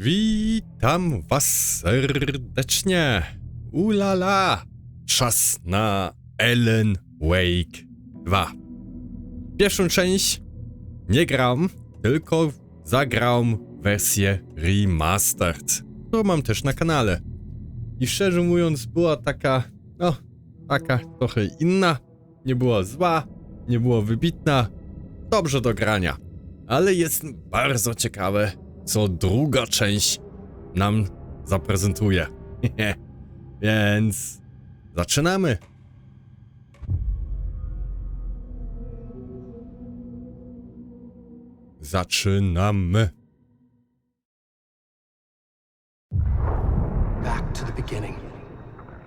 Witam was serdecznie. Ulala. Czas na Alan Wake 2. Pierwszą część nie gram, tylko zagram wersję remastered, którą mam też na kanale. I szczerze mówiąc była taka, taka trochę inna. Nie była zła, nie była wybitna. Dobrze do grania. Ale jest bardzo ciekawe, co druga część nam zaprezentuje. Więc zaczynamy. Zaczynamy. Back to the beginning.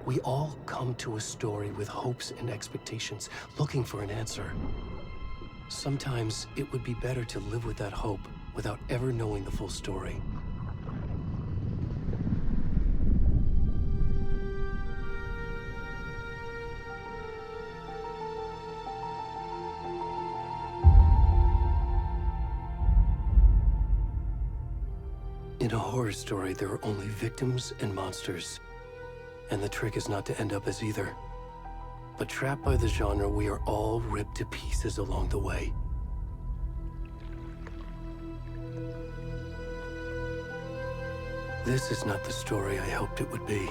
We all come to a story with hopes and expectations, looking for an answer. Sometimes it would be better to live with that hope without ever knowing the full story. In a horror story, there are only victims and monsters. And the trick is not to end up as either. But trapped by the genre, we are all ripped to pieces along the way. This is not the story I hoped it would be.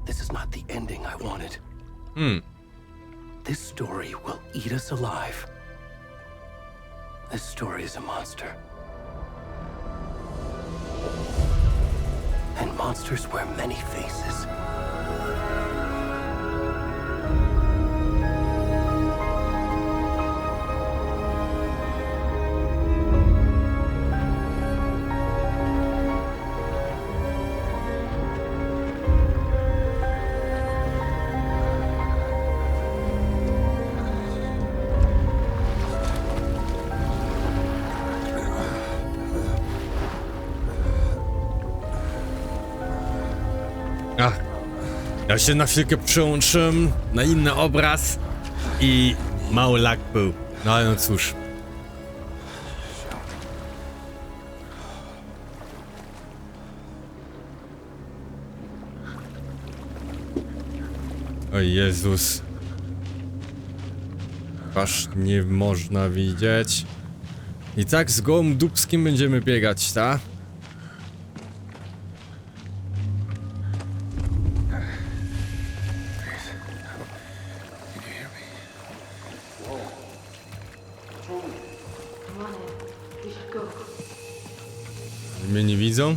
This is not the ending I wanted. This story will eat us alive. This story is a monster. And monsters wear many faces. Ja się na chwilkę przełączyłem na inny obraz i mały lag był. No ale no cóż. O Jezus. Aż nie można widzieć. I tak z gołym dupskim będziemy biegać, tak? Mnie nie widzą?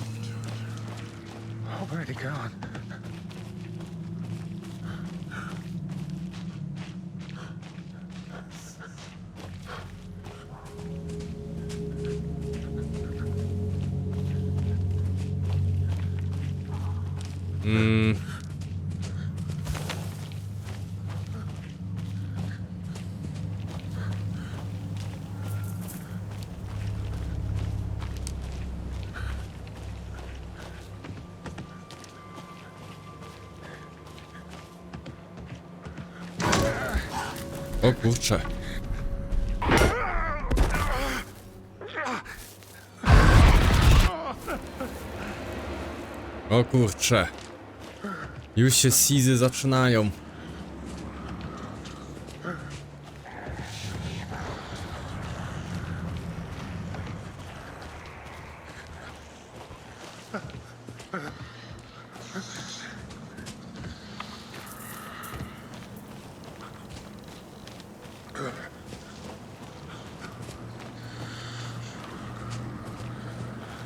O kurczę. O kurczę. Już się sizy zaczynają.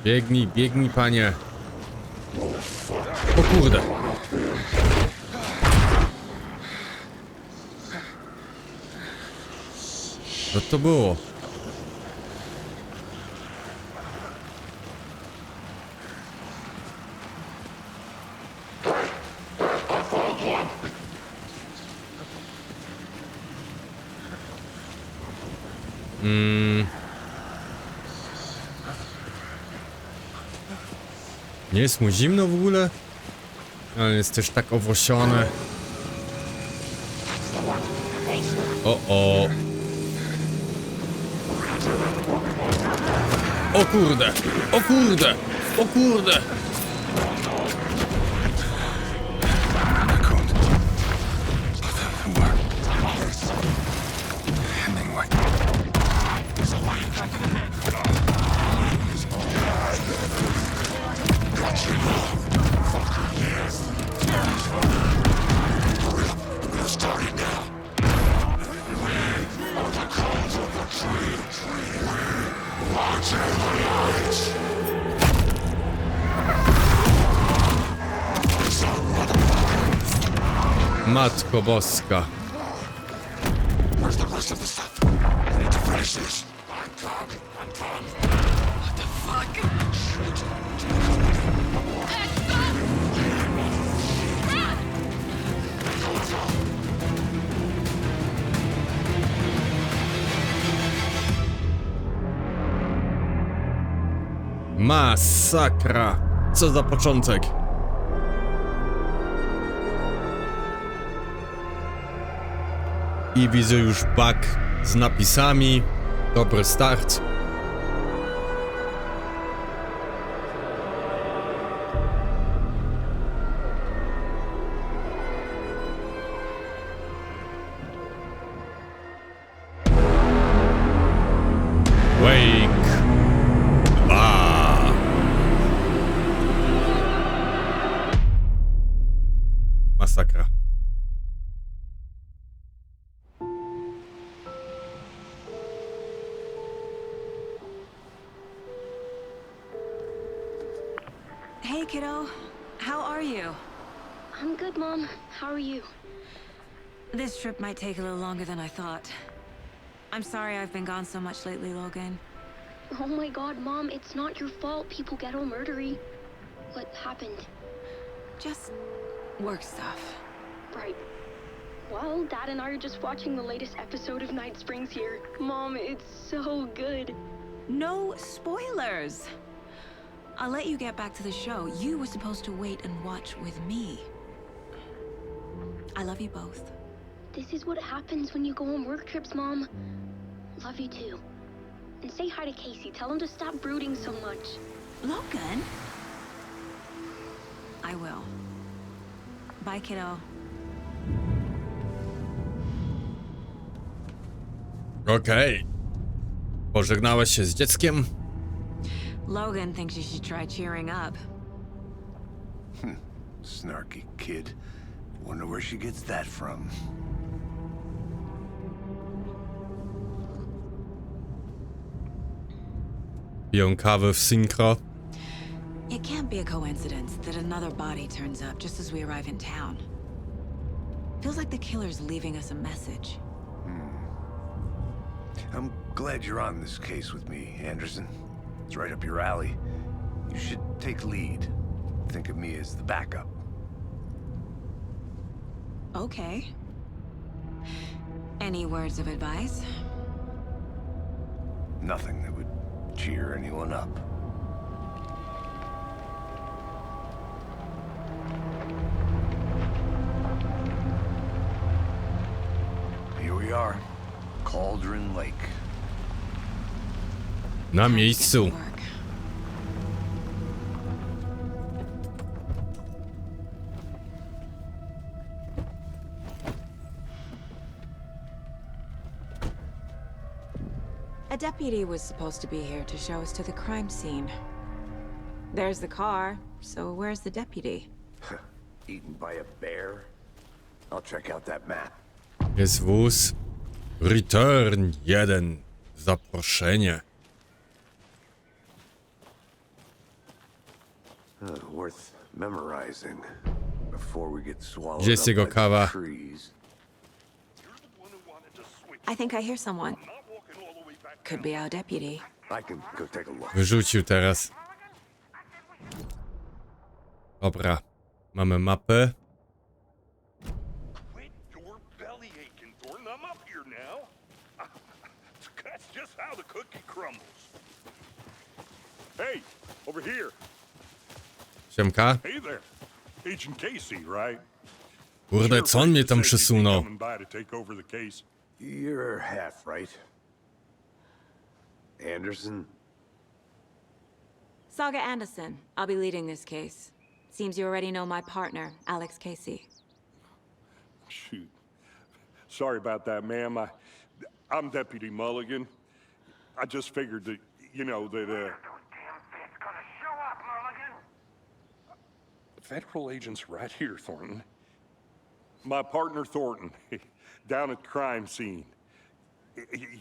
Biegnij, biegnij, panie. O kurde. Co to było? Nie jest mu zimno w ogóle? Ale jest też tak owłosiony. O. O kurde! O kurde! O kurde! Matko Boska. Masakra. Co za początek. I widzę już bug z napisami. Dobry start. Wake 2. Masakra. Hey, kiddo. How are you? I'm good, Mom. How are you? This trip might take a little longer than I thought. I'm sorry I've been gone so much lately, Logan. Oh my god, Mom, it's not your fault people get all murdery. What happened? Just work stuff. Right. Well, Dad and I are just watching the latest episode of Night Springs here. Mom, it's so good. No spoilers! I'll let you get back to the show. You were supposed to wait and watch with me. I love you both. This is what happens when you go on work trips, Mom. Love you too. And say hi to Casey. Tell him to stop brooding so much. Logan? I will. Bye, kiddo. Okej. Pożegnałeś się z dzieckiem? Logan thinks you should try cheering up. Snarky kid. Wonder where she gets that from. Piją kawę w synchro. It can't be a coincidence that another body turns up just as we arrive in town. Feels like the killer's leaving us a message. I'm glad you're on this case with me, Anderson. It's right up your alley. You should take lead. Think of me as the backup. Okay. Any words of advice? Nothing that would cheer anyone up. Here we are. Cauldron Lake. Na miejscu. Work. A deputy was supposed to be here to show us to the crime scene. There's the car, so where's the deputy? Eaten by a bear? I'll check out that map. Jest wóz. Return 1. Zaproszenie. Worth memorizing before we get swallowed Gdzie jest up jego by the kawa? trees. I think I hear someone. Could be our deputy. I can go take a look. Wyrzucił teraz. Dobra. Mamy mapę. Quit your belly aching, Thornton. I'm up here now. That's just how the cookie crumbles. Hey, over here. Siemka. Hey there. Agent Casey, right? Kurde, co on mnie tam przesunął? Coming by to take over the case. You're half right. Anderson? Saga Anderson. I'll be leading this case. Seems you already know my partner, Alex Casey. Shoot. Sorry about that, ma'am. I'm Deputy Mulligan. I just figured that, you know, that, Federal agents right here, Thornton. My partner, Thornton, down at the crime scene.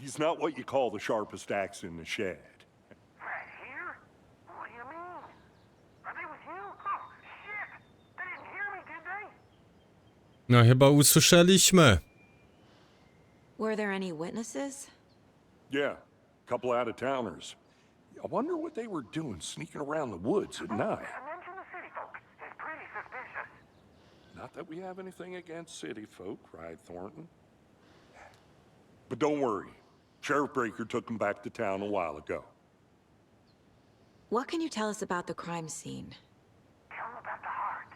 He's not what you call the sharpest axe in the shed. Right here? What do you mean? Are they with you? Oh, shit! They didn't hear me, did they? No chyba usłyszeliśmy. Were there any witnesses? Yeah, a couple out-of-towners. I wonder what they were doing sneaking around the woods at night. I mentioned the city folk. It's pretty suspicious. Not that we have anything against city folk, right, Thornton? But don't worry. Sheriff Breaker took them back to town a while ago. What can you tell us about the crime scene? Tell them about the heart.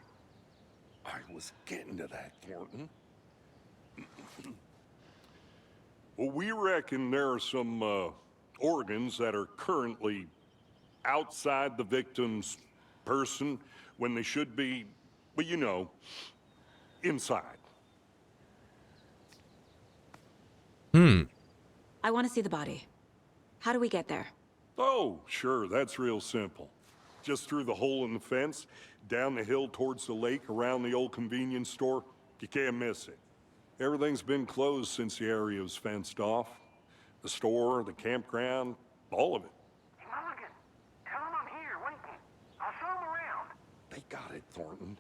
I was getting to that, Thornton. Well, we reckon there are some organs that are currently outside the victim's person when they should be, well, you know, inside. I want to see the body. How do we get there? Oh, sure, that's real simple. Just through the hole in the fence, down the hill towards the lake, around the old convenience store. You can't miss it. Everything's been closed since the area was fenced off. The store, the campground, all of it. Hey, Mulligan, tell them I'm here, waiting. I'll show them around. They got it, Thornton.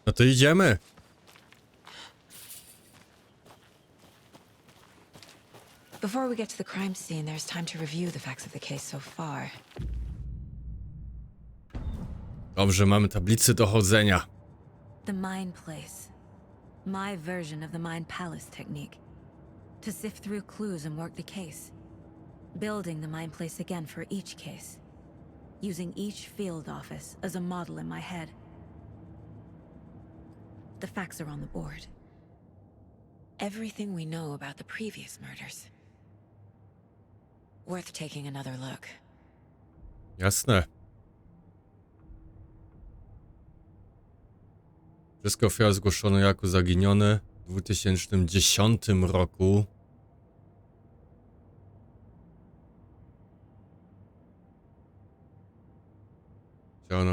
No to idziemy. Before we get to the crime scene, there's time to review the facts of the case so far. Dobrze, mamy tablicy dochodzenia. The Mind Place. My version of the Mind Palace technique. To sift through clues and work the case. Building the Mind Place again for each case. Using each field office as a model in my head. The facts are on the board. Everything we know about the previous murders. Worth taking another look. Jasne. Wszystkie ofiary zgłoszono jako zaginione w 2010 roku. Ciało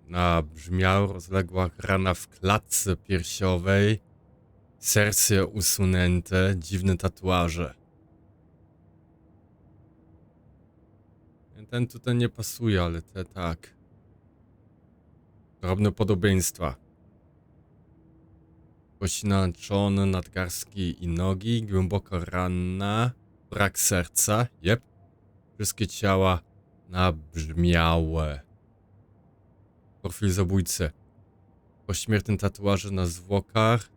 nabrzmiało, rozległa rana w klatce piersiowej, serce usunięte, dziwne tatuaże. Ten tutaj nie pasuje, ale te tak. Drobne podobieństwa. Pośnaczone nadgarstki i nogi, głęboko ranna, brak serca, jep. Wszystkie ciała nabrzmiałe. Profil zabójcy. Pośmiertne tatuaże na zwłokach.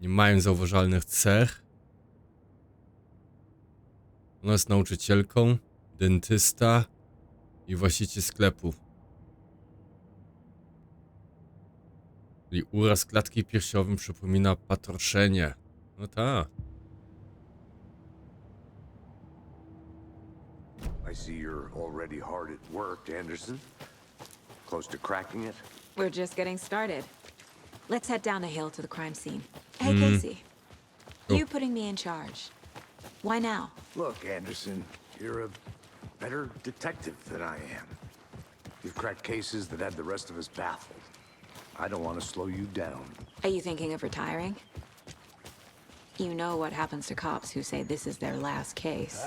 Nie mają zauważalnych cech. Ona jest nauczycielką, dentysta i właściciel sklepu. Czyli uraz klatki piersiowym przypomina patroszenie. No tak. I see you're already hard at work, Anderson. Close to cracking it? We're just getting started. Let's head down the hill to the crime scene. Hey, Casey. You putting me in charge. Why now? Look, Anderson, you're a better detective than I am. You've cracked cases that had the rest of us baffled. I don't want to slow you down. Are you thinking of retiring? You know what happens to cops who say this is their last case.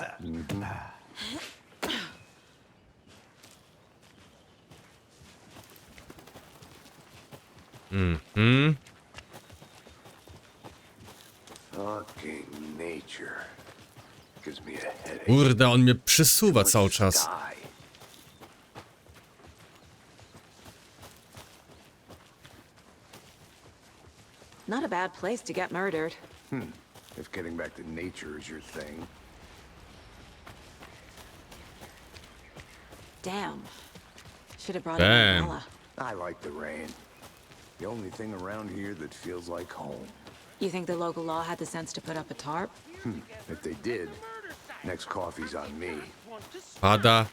Fucking nature. Gives me a headache. Kurde, on mnie przysuwa cały czas. Die. Not a bad place to get murdered. If getting back to nature is your thing. Damn. Should have brought Damn. an umbrella. I like the rain. The only thing around here that feels like home. You think the local law had the sense to put up a tarp? If they did, Next coffee's on me. Pada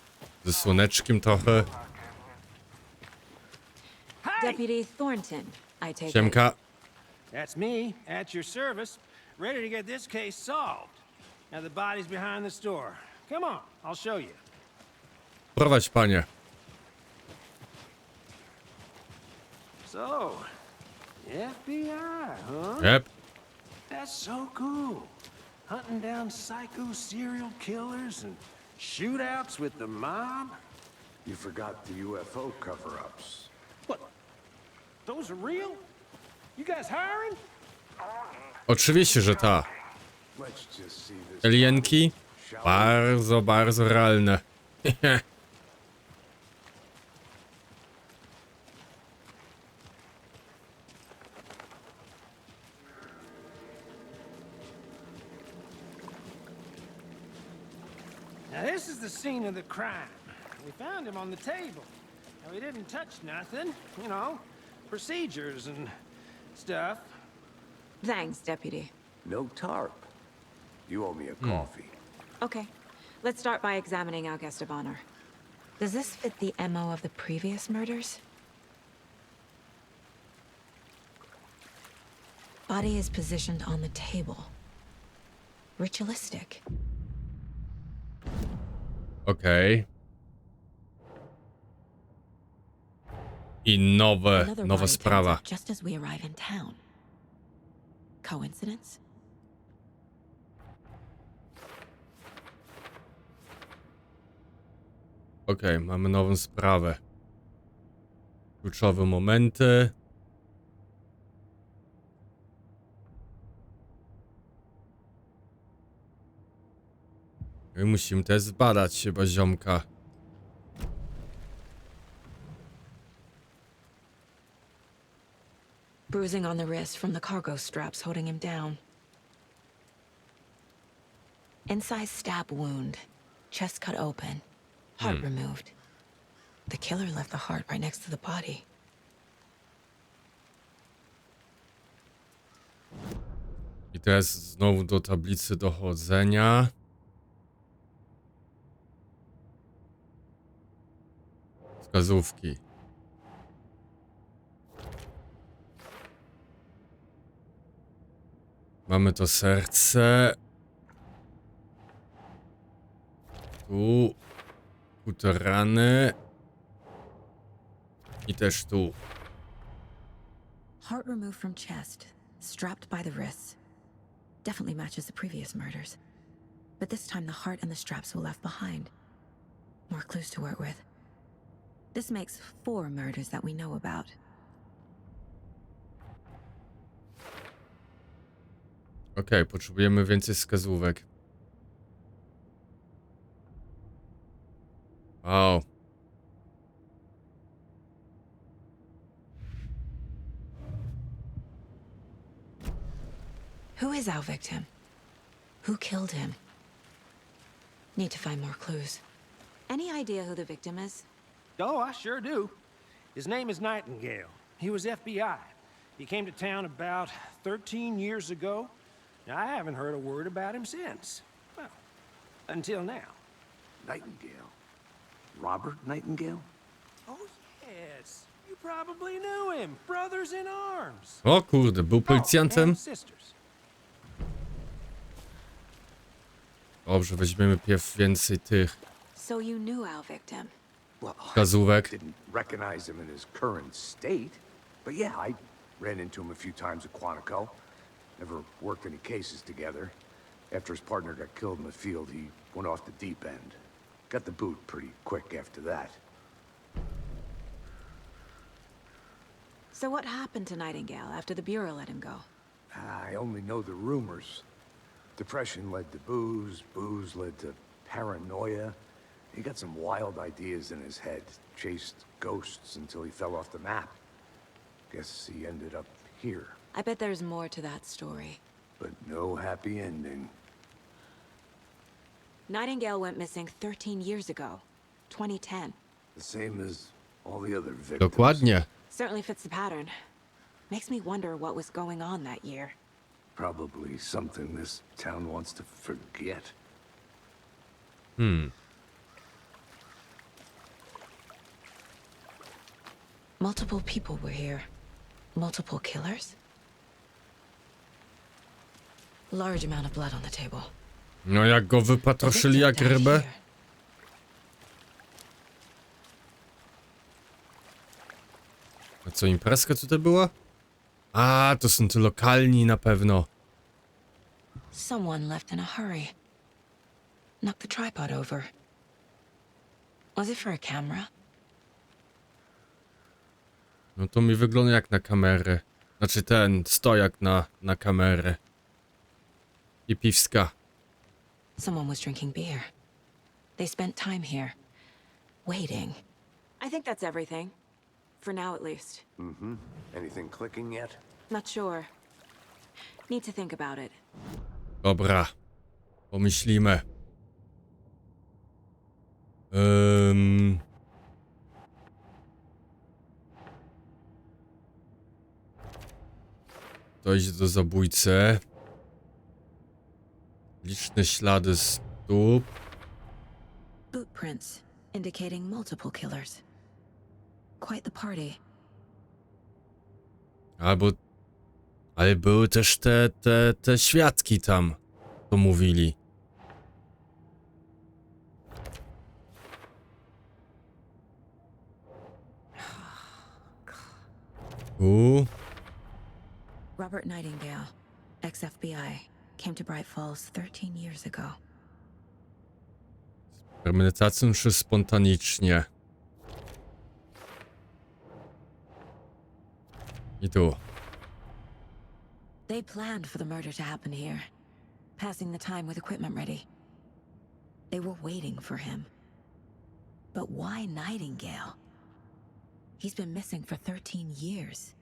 ze słoneczkiem trochę. Deputy Thornton, I take it. Siemka. That's me, at your service, ready to get this case solved. Now the body's behind the store. Come on, I'll show you. Prowadź, panie. So, FBI, huh? Jep. That's so cool. Hunting down psycho serial killers and shootouts with the mob. You forgot the UFO cover-ups. What? Those are real? You guys hiring? Oczywiście, że ta. Let's just see this. Alienki? Bardzo, bardzo realne. Now this is the scene of the crime. We found him on the table. Now we didn't touch nothing, you know, procedures and stuff. Thanks, Deputy. No tarp. You owe me a coffee. Okay, let's start by examining our guest of honor. Does this fit the MO of the previous murders? Body is positioned on the table. Ritualistic. Okej. I Another nowa body sprawa. turns up just as we arrive in town. Coincidence? Okej, mamy nową sprawę. Kluczowe momenty. I musimy też zbadać chyba ziomka. Bruising on the wrist from the cargo straps holding him down. Incised stab wound. Chest cut open. Heart removed. The killer left the heart right next to the body. I teraz znowu do tablicy dochodzenia. Wskazówki. Mamy to serce. Tu te rany. I też tu. Heart removed from chest, strapped by the wrists. Definitely matches the previous murders. But this time the heart and the straps were left behind. More clues to work with. This makes 4 murders that we know about. Okej, potrzebujemy więcej wskazówek. Wow. Who is our victim? Who killed him? Need to find more clues. Any idea who the victim is? Oh, I sure do. His name is Nightingale. He was FBI. He came to town about 13 years ago. I haven't heard a word about him since. Well, until now. Nightingale? Robert Nightingale? Oh, yes. You probably knew him. Brothers in arms. O kurde, był policjantem? And sisters. Dobrze, weźmiemy pierw więcej tych So you knew our victim. Well, wskazówek. didn't recognize him in his current state. But yeah, I ran into him a few times at Quantico. Never worked any cases together. After his partner got killed in the field, he went off the deep end. Got the boot pretty quick after that. So what happened to Nightingale after the Bureau let him go? I only know the rumors. Depression led to booze, booze led to paranoia. He got some wild ideas in his head, chased ghosts until he fell off the map. Guess he ended up here, I bet there's more to that story. but no happy ending. Nightingale went missing 13 years ago. 2010. The same as all the other victims. Dokładnie. Certainly fits the pattern. Makes me wonder what was going on that year. Probably something this town wants to forget. Multiple people were here. Multiple killers? Large amount of blood on the table. No jak go wypatroszyli jak Victim died rybę? here. A co, imprezka tutaj była? A, to są te lokalni na pewno. Someone left in a hurry. Knocked the tripod over. Was it for a camera? No to mi wygląda jak na kamerę. Znaczy ten stojak na kamerę. I piwska. Someone was drinking beer. They spent time here, waiting. I think that's everything. For now, at least. Anything clicking yet? Not sure. Need to think about it. Dobra. Pomyślimy. Dojść do zabójcy. Liczne ślady stóp. Bootprints indicating multiple killers. Quite the party. Ale były też te świadki tam, to mówili. Robert Nightingale, ex-FBI, came to Bright Falls 13 years ago. Z premedytacją czy spontanicznie? I tu. They planned for the murder to happen here, passing the time with equipment ready. They were waiting for him. But why Nightingale? He's been missing for 13 years.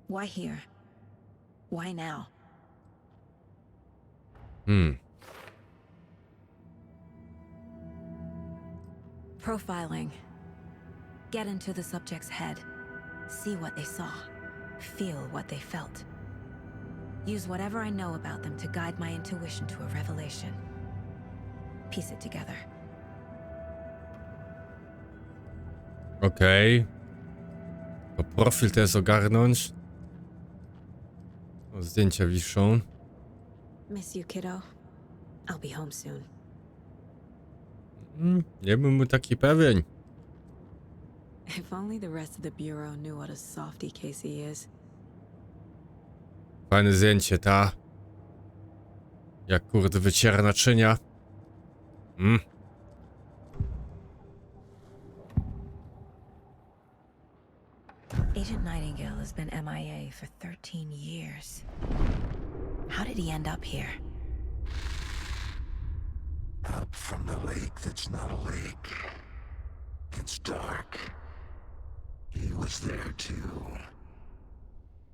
Why here? Why now? Profiling. Get into the subject's head. See what they saw. Feel what they felt. Use whatever I know about them to guide my intuition to a revelation. Piece it together. Okej. To profil to jest ogarnąć. O, zdjęcia wiszą. Miss you, kiddo. I'll be home soon. Nie bym był taki pewien. If only the rest of the bureau knew what a softy Casey is. Fajne zdjęcie, ta. Jak kurde wyciera naczynia. Agent Nightingale has been MIA for 13 years. How did he end up here? Up from the lake that's not a lake. It's dark. He was there too.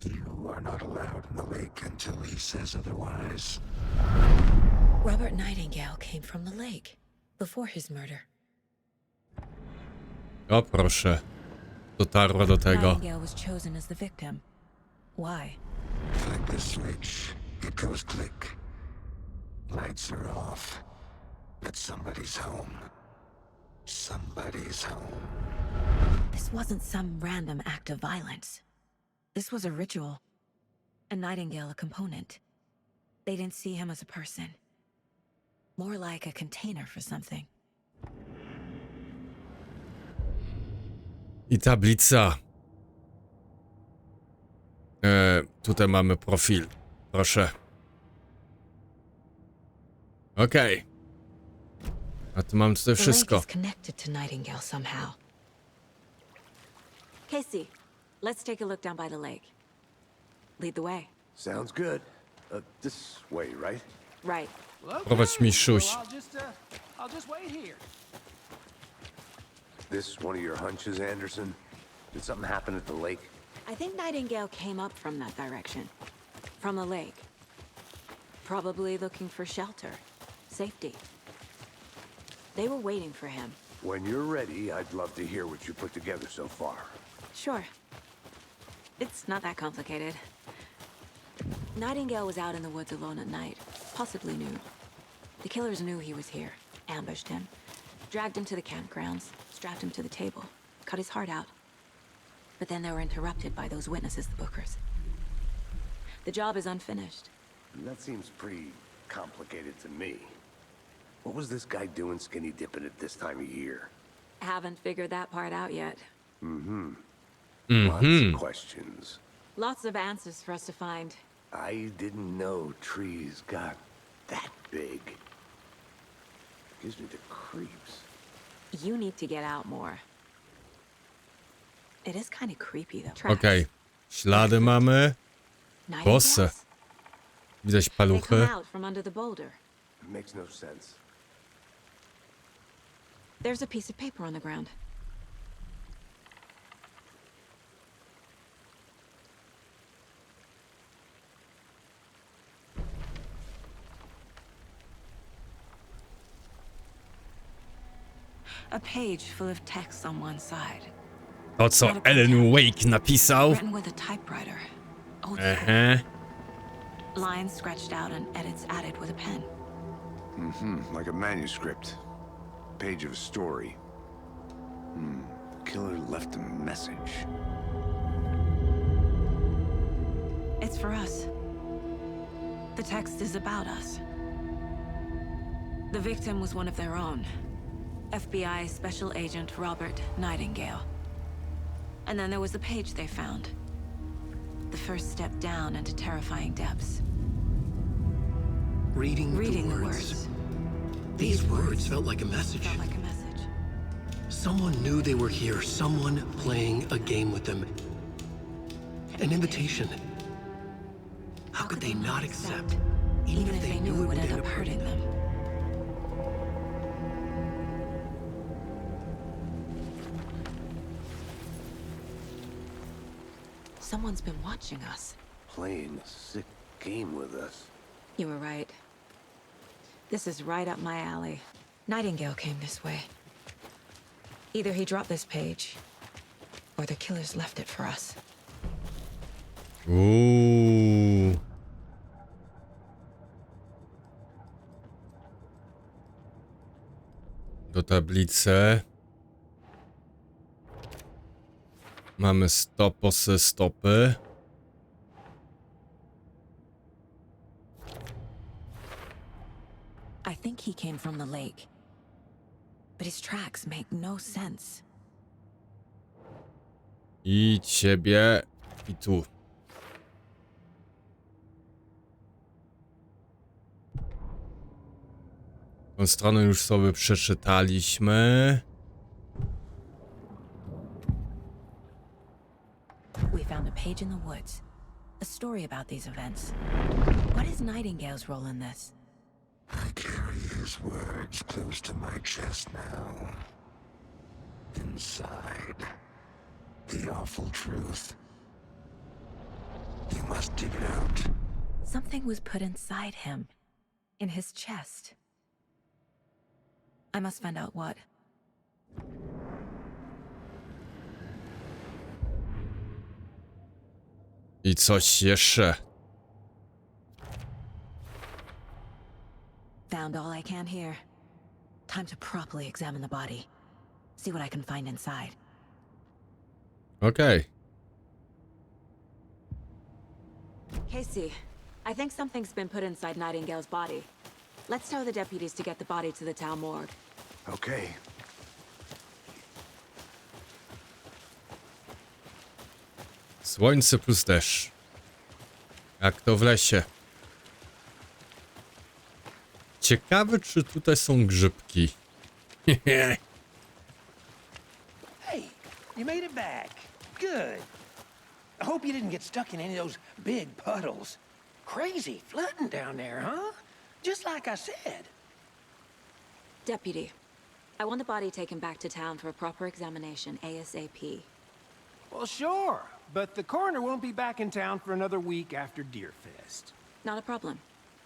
You are not allowed in the lake until he says otherwise. Robert Nightingale came from the lake before his murder. O proszę. Dotarła do tego. Nightingale was chosen as the victim. Why? Flick the switch. It goes click. Lights are off. But somebody's home. Somebody's home. This wasn't some random act of violence. This was a ritual. And Nightingale a component. They didn't see him as a person. More like a container for something. I tablica. Tutaj mamy profil. Proszę. Okej. A tu mam tutaj The lake wszystko. is connected to Nightingale somehow. Casey, let's take a look down by the lake. Lead the way. Sounds good. This way, right? Right. Well, okay. Prowadź mi szuś. Well, I'll just wait here. This one of your hunches, Anderson? Did something happen at the lake? I think Nightingale came up from that direction. From the lake. Probably looking for shelter. Safety. They were waiting for him. When you're ready, I'd love to hear what you put together so far. Sure. It's not that complicated. Nightingale was out in the woods alone at night, possibly noon. The killers knew he was here, ambushed him, dragged him to the campgrounds, strapped him to the table, cut his heart out. But then they were interrupted by those witnesses, the Bookers. The job is unfinished. That seems pretty complicated to me. What was this guy doing skinny dipping at this time of year? Haven't figured that part out yet. Lots of questions. Lots of answers for us to find. I didn't know trees got that big. Gives me the creeps. You need to get out more. It is kind of creepy though. Tracks. Okej. Ślady mamy. Bossy. Nightingales? Widać They come paluchy. out from under the boulder. It makes no sense. There's a piece of paper on the ground. A page full of text on one side. To, co Alan Wake napisał. Written with a typewriter. Old school. Ehe. Lines scratched out and edits added with a pen. Like a manuscript. Page of a story. Killer left a message. It's for us. The text is about us. The victim was one of their own. FBI Special Agent Robert Nightingale. And then there was the page they found. The first step down into terrifying depths. Reading the the words. These words felt like a message. Felt like a message. Someone knew they were here. Someone playing a game with them. An invitation. How could they not accept? Even if they knew it would end up hurting them. Someone's been watching us. Playing a sick game with us. You were right. This is right up my alley. Nightingale came this way. Either he dropped this page, or the killers left it for us. Uuu. Do tablicy. Mamy stopy. I think he came from the lake. But his tracks make no sense. I ciebie. I tu. Tą stronę już sobie przeczytaliśmy. We found a page in the woods. A story about these events. What is Nightingale's role in this? I carry his words close to my chest now. Inside, the awful truth. You must dig it out. Something was put inside him. In his chest. I must find out what. I coś jeszcze. Found all I can here. Time to properly examine the body. See what I can find inside. Okej. Casey, I think something's been put inside Nightingale's body. Let's tell the deputies to get the body to the town morgue. Okay. Słońce plus deszcz. Jak to w lesie. Ciekawe, czy tutaj są grzybki. Hey, you made it back. Good. I hope you didn't get stuck in any of those big puddles. Crazy flooding down there, huh? Just like I said. Deputy, I want the body taken back to town for a proper examination ASAP. Well, sure, but the coroner won't be back in town for another week after Deerfest. Not a problem.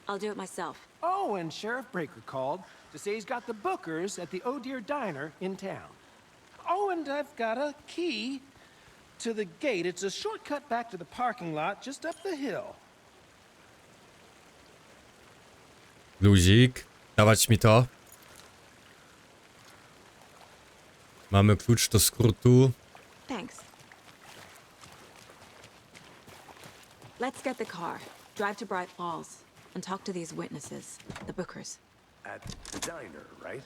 I'll do it myself. Oh, and Sheriff Breaker called to say he's got the Bookers at the Oh Dear Diner in town. Oh, and I've got a key to the gate. It's a shortcut back to the parking lot just up the hill. Luzik. Dawać mi to. Mamy klucz do skrótu. Thanks. Let's get the car, drive to Bright Falls, and talk to these witnesses, the Bookers. At the diner, right?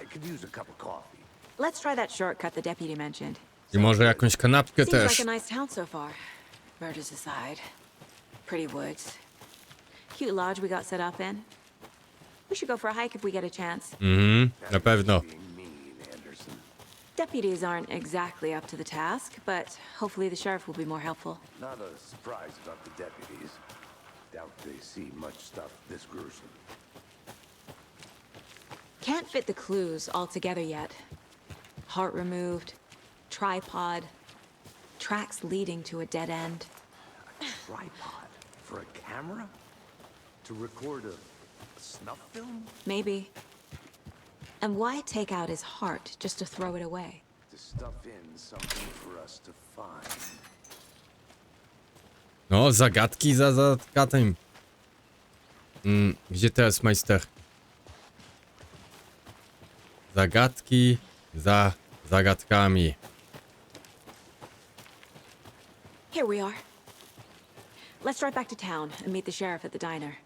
I could use a cup of coffee. Let's try that shortcut the deputy mentioned. I może jakąś kanapkę Seems też. like a nice town so far. Murders aside. Pretty woods. Cute lodge we got set up in. We should go for a hike if we get a chance. Na pewno. Being mean, Anderson. Deputies aren't exactly up to the task, but hopefully the sheriff will be more helpful. Not a surprise about the deputies. Doubt they see much stuff this gruesome. Can't fit the clues all together yet. Heart removed, tripod, tracks leading to a dead end. Tripod? For a camera? To record a snuff film? Maybe. And why take out his heart just to throw it away? To stuff in something for us to find. No, zagadki za zagadką. Gdzie teraz, majster? Zagadki za zagadkami. Here we are. Let's drive back to town and meet the sheriff at the diner.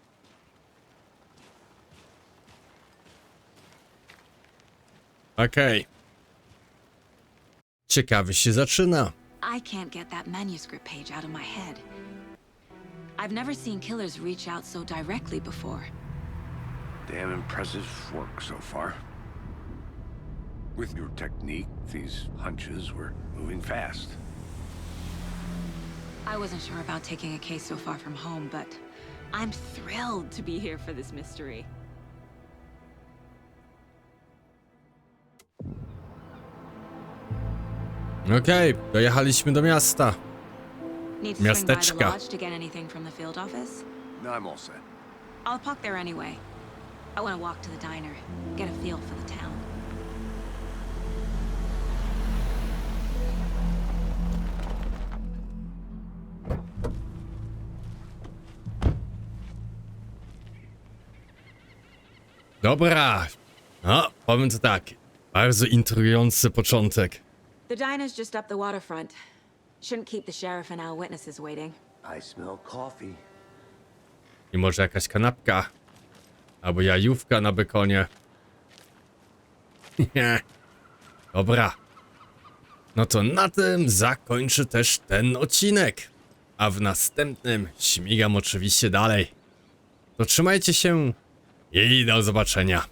Okej. Ciekawie się zaczyna. I can't get that manuscript page out of my head. I've never seen killers reach out so directly before. Damn impressive work so far. With your technique, these hunches were moving fast. I wasn't sure about taking a case so far from home, but I'm thrilled to be here for this mystery. Okej, dojechaliśmy do miasta. Need to swing by the Miasteczka. lodge to get anything from the field office? No, I'm all set. I'll park there anyway. I want to walk to the diner, get a feel for the town. Dobra. No, powiem to tak. Bardzo intrygujący początek. The diner's just up the waterfront. Shouldn't keep the sheriff and our witnesses waiting. I smell coffee. I może jakaś kanapka. Albo jajówka na bekonie. Nie. Dobra. No to na tym zakończę też ten odcinek. A w następnym śmigam oczywiście dalej. To trzymajcie się i do zobaczenia.